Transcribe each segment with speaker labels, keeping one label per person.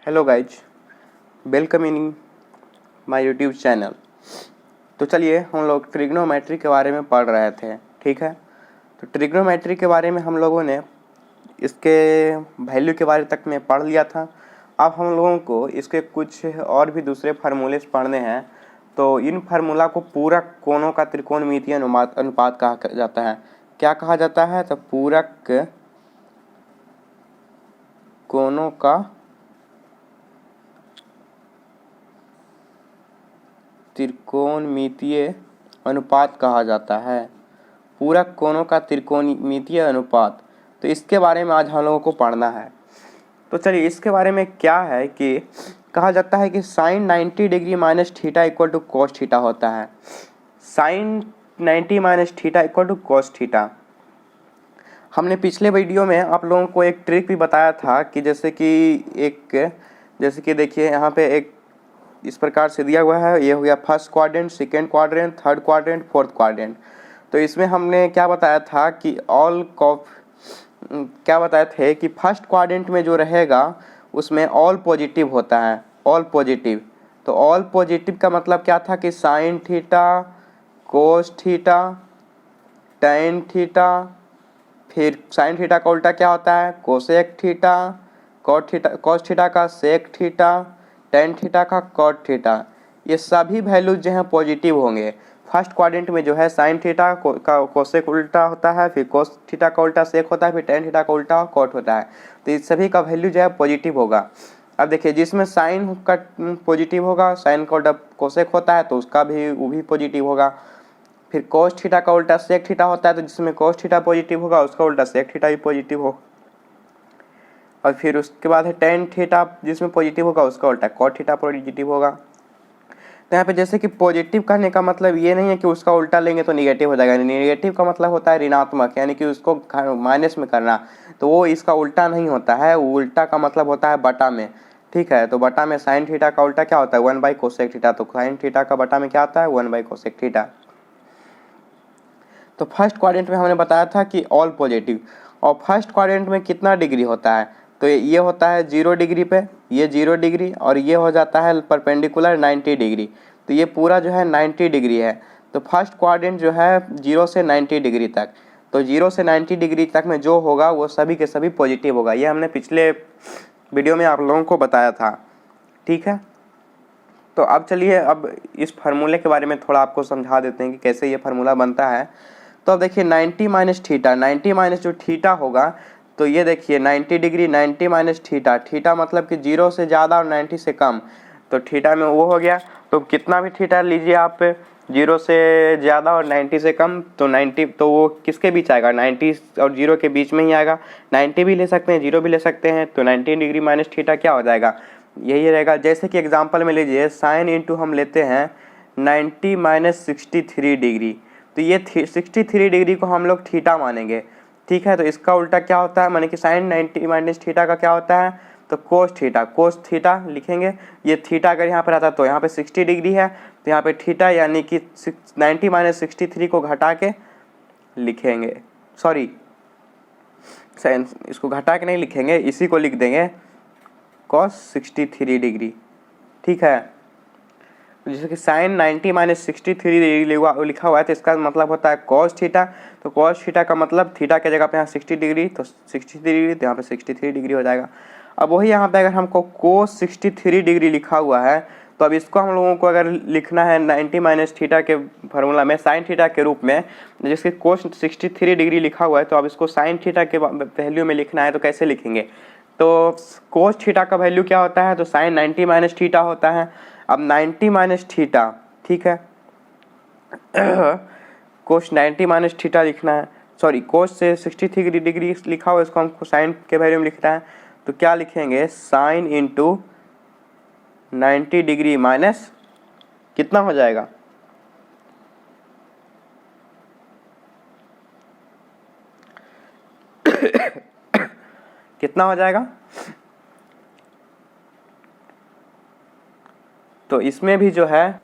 Speaker 1: Hello guys, welcome in my YouTube channel. तो चलिए हम लोग ट्रिग्नोमेट्री के बारे में पढ़ रहे थे। ठीक है, तो ट्रिग्नोमेट्री के बारे में हम लोगों ने इसके वैल्यू के बारे तक में पढ़ लिया था। अब हम लोगों को इसके कुछ और भी दूसरे फार्मूले पढ़ने हैं। तो इन फार्मूला को पूरक कोणों का त्रिकोणमितीय अनुपात कहा जाता है। क्या कहा जाता है? तो पूरक कोणों का त्रिकोणमितीय अनुपात कहा जाता है। पूरक कोणों का त्रिकोणमितीय अनुपात, तो इसके बारे में आज हम लोगों को पढ़ना है। तो चलिए इसके बारे में क्या है कि कहा जाता है कि sine 90 degree minus theta equal to cos theta होता है। Sine 90 minus theta equal to cos theta. हमने पिछले वीडियो में आप लोगों को एक ट्रिक भी बताया था कि जैसे कि देखिए यहाँ पे एक इस प्रकार से दिया हुआ है। ये हो गया first quadrant, second quadrant, third quadrant, fourth quadrant. तो इसमें हमने क्या बताया था कि क्या बताए थे कि फर्स्ट क्वाड्रेंट में जो रहेगा उसमें ऑल पॉजिटिव होता है, ऑल पॉजिटिव। तो ऑल पॉजिटिव का मतलब क्या था कि sine theta, cos theta, tan theta, फिर साइन थीटा का उल्टा क्या होता है? कोसेक थीटा, कॉस थीटा का सेक थीटा, टेन थीटा का कॉट थीटा। ये सभी वैल्यूज जो हैं पॉजिटिव होंगे। फर्स्ट क्वाड्रेंट में जो है साइन थीटा का कोसेक उल्टा होता है, फिर कोस थीटा का उल्टा सेक होता है, फिर टेन थीटा का उल्टा कॉट होता है। तो इस सभी का वैल्यू जो है पॉजिटिव होगा। अब देखिए जिसमें साइन का पॉजिटिव होगा, साइन का उल्टा कोसेक होता है तो उसका भी वो भी पॉजिटिव होगा। फिर कोस थीटा का उल्टा सेक थीटा होता है तो जिसमें कोस थीटा पॉजिटिव होगा उसका उल्टा सेक थीटा भी पॉजिटिव होगा। और फिर उसके बाद है टेन थीटा, जिसमें पॉजिटिव होगा उसका उल्टा कॉट थीटा पॉजिटिव होगा। तो यहाँ पे जैसे कि पॉजिटिव कहने का मतलब ये नहीं है कि उसका उल्टा लेंगे तो निगेटिव हो जाएगा। निगेटिव का मतलब होता है ऋणात्मक, यानी कि उसको माइनस में करना। तो वो इसका उल्टा नहीं होता है, उल्टा का मतलब होता है बटा में। ठीक है, तो बटा में साइन थीटा का उल्टा क्या होता है? 1 बाई कोसेक थीटा। तो साइन थीटा का बटा में क्या आता है? 1 बाई कोसेक थीटा। तो फर्स्ट क्वाड्रेंट में हमने बताया था कि ऑल पॉजिटिव। और फर्स्ट क्वाड्रेंट में कितना डिग्री होता है? तो ये होता है 0 डिग्री पे, ये 0 डिग्री, और ये हो जाता है परपेंडिकुलर 90 डिग्री। तो ये पूरा जो है 90 डिग्री है। तो फर्स्ट क्वाड्रेंट जो है 0 से 90 डिग्री तक। तो 0 से 90 डिग्री तक में जो होगा वो सभी के सभी पॉजिटिव होगा। ये हमने पिछले वीडियो में आप लोगों को बताया था। ठीक है, तो अब चलिए अब इस फार्मूले के बारे में थोड़ा आपको समझा देते हैं कि कैसे ये फार्मूला बनता है। तो अब देखिए 90 माइनस थीटा, 90 माइनस जो थीटा होगा, तो ये देखिए 90 डिग्री 90 माइनस थीटा। थीटा मतलब कि 0 से ज़्यादा और 90 से कम। तो थीटा में वो हो गया। तो कितना भी थीटा लीजिए आप, 0 से ज़्यादा और 90 से कम, तो 90 तो वो किसके बीच आएगा? 90 और 0 के बीच में ही आएगा। 90 भी ले सकते हैं, 0 भी ले सकते हैं। तो 90 डिग्री माइनस थीटा क्या हो जाएगा? यही रहेगा। जैसे कि एग्जाम्पल में लीजिए साइन इंटू हम लेते हैं 90 माइनस 63 डिग्री। तो ये 63 डिग्री को हम लोग थीटा मानेंगे। ठीक है, तो इसका उल्टा क्या होता है? माने कि साइन 90 माइनस थीटा का क्या होता है? तो कोस थीटा, कोस थीटा लिखेंगे। ये थीटा अगर यहाँ पर आता तो यहाँ पे 60 डिग्री है, तो यहाँ पे थीटा यानी कि 90 माइनस 63 को घटा के लिखेंगे। सॉरी, इसको घटा के नहीं लिखेंगे, इसी को लिख देंगे कॉस 63 डिग्री। ठीक है, जैसे कि साइन 90 माइनस 63 डिग्री लिखा हुआ है तो इसका मतलब होता है कॉस थीटा। तो कॉस थीटा का मतलब थीटा के जगह पे यहाँ 60 डिग्री, तो 63 डिग्री, तो यहाँ पे 63 डिग्री हो जाएगा। अब वही यहाँ पे अगर हमको कोस 63 डिग्री लिखा हुआ है तो अब इसको हम लोगों को अगर लिखना है 90 माइनस थीटा के फार्मूला में साइन थीटा के रूप में, जिसके कोस 63 डिग्री लिखा हुआ है, तो अब इसको साइन थीटा के वैल्यू में लिखना है तो कैसे लिखेंगे? तो कोस थीटा का वैल्यू क्या होता है? तो साइन 90 माइनस थीटा होता है। अब 90 माइनस थीटा, ठीक है कोस 90 माइनस थीटा लिखना है। सॉरी, कोस से 63 डिग्री लिखा हुआ है, इसको हमको साइन के वैल्यू में लिखना है। तो क्या लिखेंगे? साइन इंटू 90 डिग्री माइनस कितना हो जाएगा? कितना हो जाएगा? तो इसमें भी जो है,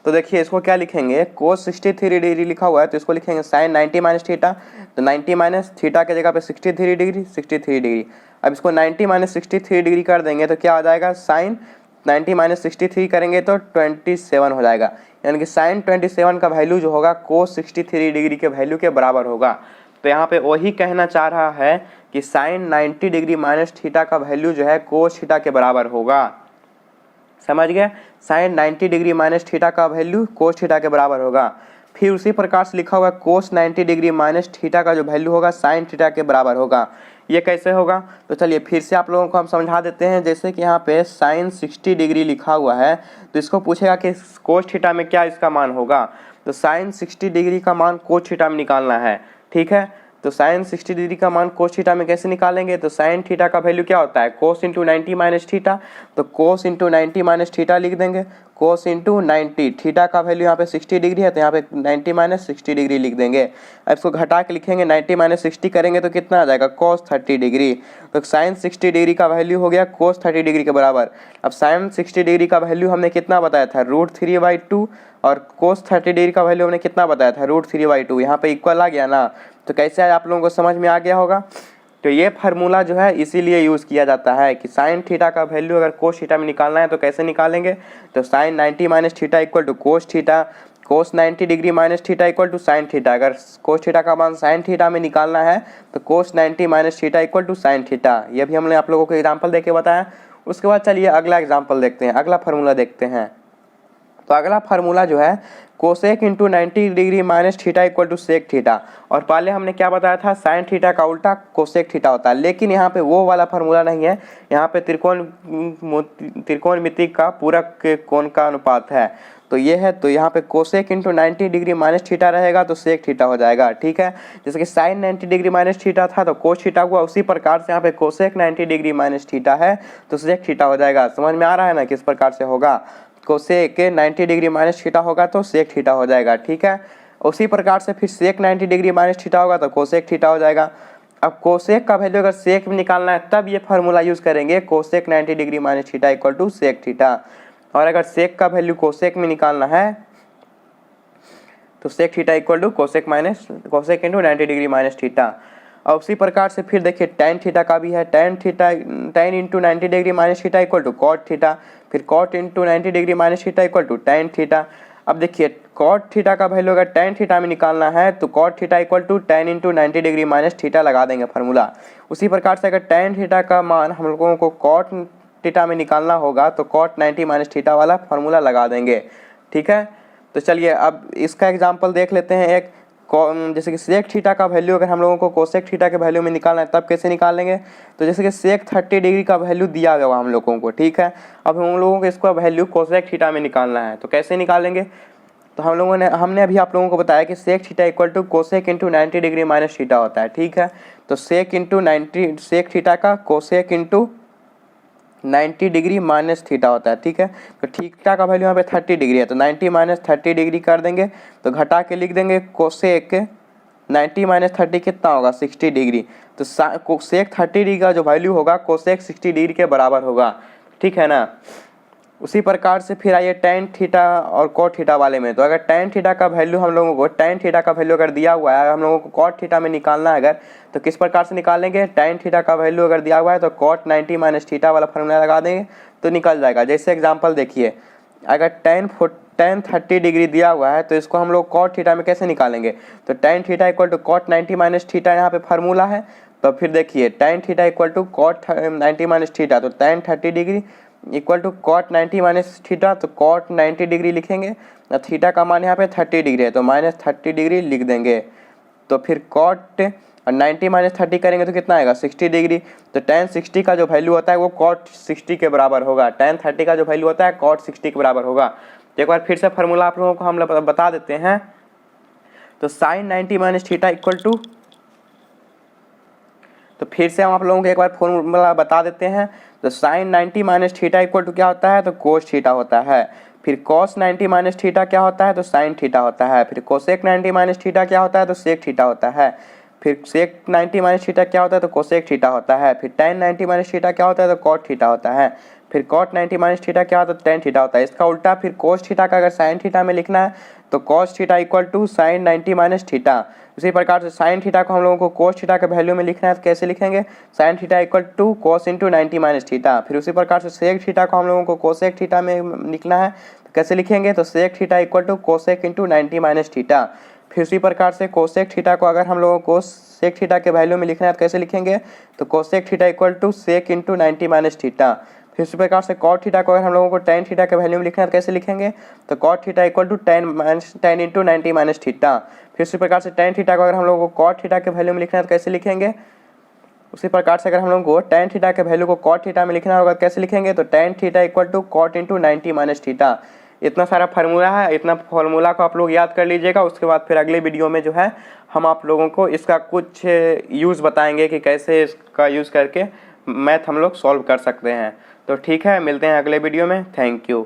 Speaker 1: तो देखिए इसको क्या लिखेंगे? कोस 63 डिग्री लिखा हुआ है तो इसको लिखेंगे साइन 90 माइनस थीटा। तो 90 माइनस थीटा के जगह पे 63 डिग्री, 63 डिग्री। अब इसको 90 माइनस 63 डिग्री कर देंगे तो क्या हो जाएगा, साइन 90 माइनस 63 करेंगे तो 27 हो जाएगा, यानी कि साइन 27 का वैल्यू जो होगा कोस 63 डिग्री के वैल्यू के बराबर होगा। तो यहाँ पे वही कहना चाह रहा है कि साइन 90 डिग्री माइनस थीटा का वैल्यू जो है कोस थीटा के बराबर होगा। समझ गए, साइन 90 डिग्री माइनस थीटा का वैल्यू कोस थीटा के बराबर होगा। फिर उसी प्रकार से लिखा हुआ कोस 90 डिग्री माइनस थीटा का जो वैल्यू होगा साइन थीटा के बराबर होगा। ये कैसे होगा, तो चलिए फिर से आप लोगों को हम समझा देते हैं। जैसे कि यहाँ पे साइन 60 डिग्री लिखा हुआ है तो इसको पूछेगा कि कोस थीटा में क्या इसका मान होगा, तो साइन 60 डिग्री का मान कोस थीटा में निकालना है। ठीक है, तो साइन 60 डिग्री का मान कोस थीटा में कैसे निकालेंगे, तो साइन थीटा का वैल्यू क्या होता है, कोस इंटू 90 माइनस थीटा, तो कोस इंटू 90 माइनस थीटा लिख देंगे, कोस इंटू 90, थीटा का वैल्यू यहाँ पे 60 डिग्री है तो यहाँ पे 90 माइनस 60 डिग्री लिख देंगे। अब इसको घटा के लिखेंगे 90 माइनस 60 करेंगे तो कितना आ जाएगा, कोस 30 डिग्री। तो साइन 60 डिग्री का वैल्यू हो गया कोस 30 डिग्री के बराबर। अब साइन 60 डिग्री का वैल्यू हमने कितना बताया था, √3/2, और कोस 30 डिग्री का वैल्यू हमने कितना बताया था, √3/2। यहाँ पे इक्वल आ गया ना, तो कैसे आप लोगों को समझ में आ गया होगा। तो ये फार्मूला जो है इसीलिए यूज़ किया जाता है कि साइन थीटा का वैल्यू अगर कोस थीटा में निकालना है तो कैसे निकालेंगे, तो sine 90 minus theta equal to cos theta, cos 90 degree minus theta equal to sine theta. अगर कोस थीटा का मान साइन थीटा में निकालना है तो cos 90 minus theta equal to sine theta. ये भी हमने आप लोगों को एग्जाम्पल देके बताया। उसके बाद चलिए अगला एग्जाम्पल देखते हैं, अगला फार्मूला देखते हैं। तो अगला फार्मूला जो है cosec into 90 degree minus theta equal to sec theta, और पहले हमने क्या बताया था, साइन थीटा का उल्टा कोसेक थीटा होता है, लेकिन यहाँ पे वो वाला फार्मूला नहीं है, यहाँ पे त्रिकोणमिति का पूरक कोण का अनुपात है। तो ये है, तो यहाँ पे cosec into 90 degree minus theta रहेगा तो सेक थीटा हो जाएगा। ठीक है, जैसे कि साइन 90 डिग्री माइनस थीटा था तो कोस थीटा हुआ, उसी प्रकार से यहाँ पे कोसेक 90 डिग्री माइनस थीटा है तो सेक थीटा हो जाएगा। समझ में आ रहा है ना किस प्रकार से होगा, कोसेक 90 डिग्री माइनस थीटा होगा तो सेक थीटा हो जाएगा। ठीक है, उसी प्रकार से फिर सेक 90 डिग्री माइनस थीटा होगा तो कोसेक थीटा हो जाएगा। अब कोसेक का वैल्यू अगर सेक में निकालना है तब ये फार्मूला यूज करेंगे, cosec 90 degree minus theta equal to sec theta, और अगर सेक का वैल्यू कोसेक में निकालना है तो sec theta equal to cosec into 90 degree minus theta. और उसी प्रकार से फिर देखिए टेन थीटा का भी है, tan into 90 degree minus theta equal to cot theta, फिर cot into 90 degree minus theta equal to tan theta. अब देखिए कॉट थीटा का वैल्यू अगर टेन थीटा में निकालना है तो cot theta equal to tan into 90 degree minus theta लगा देंगे फार्मूला। उसी प्रकार से अगर टेन थीटा का मान हम लोगों को कॉट थीटा में निकालना होगा तो कॉट 90 माइनस थीटा वाला फार्मूला लगा देंगे। ठीक है, तो चलिए अब इसका एग्जाम्पल देख लेते हैं एक, जैसे कि सेक थीटा का वैल्यू अगर हम लोगों को कोसेक थीटा के वैल्यू में निकालना है तब कैसे निकालेंगे, तो जैसे कि सेक 30 डिग्री का वैल्यू दिया हुआ हम लोगों को। ठीक है, अब हम लोगों को इसका वैल्यू कोसेक थीटा में निकालना है तो कैसे निकालेंगे, तो हमने अभी आप लोगों को बताया कि sec theta equal to cosec into 90 degree minus theta होता है। ठीक है, तो सेक थीटा का cosec into 90 degree minus theta होता है। ठीक है, तो थीटा का वैल्यू यहाँ पे 30 डिग्री है तो 90 माइनस 30 डिग्री कर देंगे, तो घटा के लिख देंगे कोसेक 90 माइनस 30 कितना होगा, 60 डिग्री। तो कोसेक 30 डिग्री का जो वैल्यू होगा कोसेक 60 डिग्री के बराबर होगा। ठीक है ना, उसी प्रकार से फिर आइए टेन थीटा और कॉट थीटा वाले में। तो अगर टेन थीटा का वैल्यू हम लोगों को, टेन थीटा का वैल्यू अगर दिया हुआ है हम लोगों को कॉट थीटा में निकालना है अगर, तो किस प्रकार से निकालेंगे, टेन थीटा का वैल्यू अगर दिया हुआ है तो कॉट 90 माइनस थीटा वाला फॉर्मूला लगा देंगे तो निकल जाएगा। जैसे एग्जाम्पल देखिए, अगर टेन 30 डिग्री दिया हुआ है तो इसको हम लोग कॉट थीटा में कैसे निकालेंगे, तो tan theta equal to cot 90 minus theta यहाँ पे फार्मूला है। तो फिर देखिए tan theta equal to cot 90 minus theta, तो tan 30 degree equal to cot 90 minus theta, तो कॉट 90 डिग्री लिखेंगे, थीटा का मान यहाँ पे 30 डिग्री है तो माइनस 30 डिग्री लिख देंगे। तो फिर कॉट 90 माइनस 30 करेंगे तो कितना आएगा, 60 डिग्री। तो टेन 60 का जो वैल्यू होता है वो कॉट 60 के बराबर होगा, टेन 30 का जो वैल्यू होता है कॉट 60 के बराबर होगा। तो एक बार फिर से फार्मूला आप लोगों को हम लोग बता देते हैं। तो sine 90 minus theta equal to, तो फिर से हम आप लोगों को एक बार फॉर्मूला बता देते हैं। तो sine 90 minus theta equal to क्या होता है, तो कोस थीटा होता है। फिर कॉस 90 माइनस थीटा क्या होता है, तो साइन थीटा होता है। फिर कोसेक 90 माइनस थीटा क्या होता है, तो सेक थीटा होता है। फिर सेक 90 माइनस थीटा क्या होता है, तो कोसेक थीटा होता है। फिर टेन 90 माइनस थीटा क्या होता है, तो कॉट थीटा होता है। फिर कॉट 90 माइनस थीटा क्या होता है, टेन थीटा होता है। इसका उल्टा फिर कोस थीटा का अगर साइन थीटा में लिखना है तो cos theta equal to sine 90 minus theta. इसी प्रकार से साइन थीटा को हम लोगों को कोस थीटा के वैल्यू में लिखना है तो कैसे लिखेंगे, sine theta equal to cos into 90 minus theta. फिर उसी प्रकार से सेक थीटा को हम लोगों को कोसेक थीटा में लिखना है तो कैसे लिखेंगे, तो sec theta equal to cosec into 90 minus theta. फिर उसी प्रकार से कोसेक थीटा को अगर हम लोगों को सेक थीटा के वैल्यू में लिखना है तो कैसे लिखेंगे, तो cosec theta equal to sec into 90 minus theta. फिर उसी प्रकार से कॉट थीटा को अगर हम लोगों को टेन थीटा के वैल्यू में लिखना है तो कैसे लिखेंगे, तो cot theta equal to tan into 90 minus theta. फिर उसी प्रकार से टेन थीटा को अगर हम लोगों को कॉट थीटा के वैल्यू में लिखना है तो कैसे लिखेंगे, उसी प्रकार से अगर हम लोगों को टेन थीटा के वैल्यू को कॉट थीटा में लिखना होगा कैसे लिखेंगे, तो tan theta equal to cot into 90 minus theta. इतना सारा फार्मूला है, इतना फार्मूला को आप लोग याद कर लीजिएगा। उसके बाद फिर अगले वीडियो में जो है हम आप लोगों को इसका कुछ यूज़ बताएंगे कि कैसे इसका यूज़ करके मैथ हम लोग सॉल्व कर सकते हैं। तो ठीक है, मिलते हैं अगले वीडियो में। Thank you.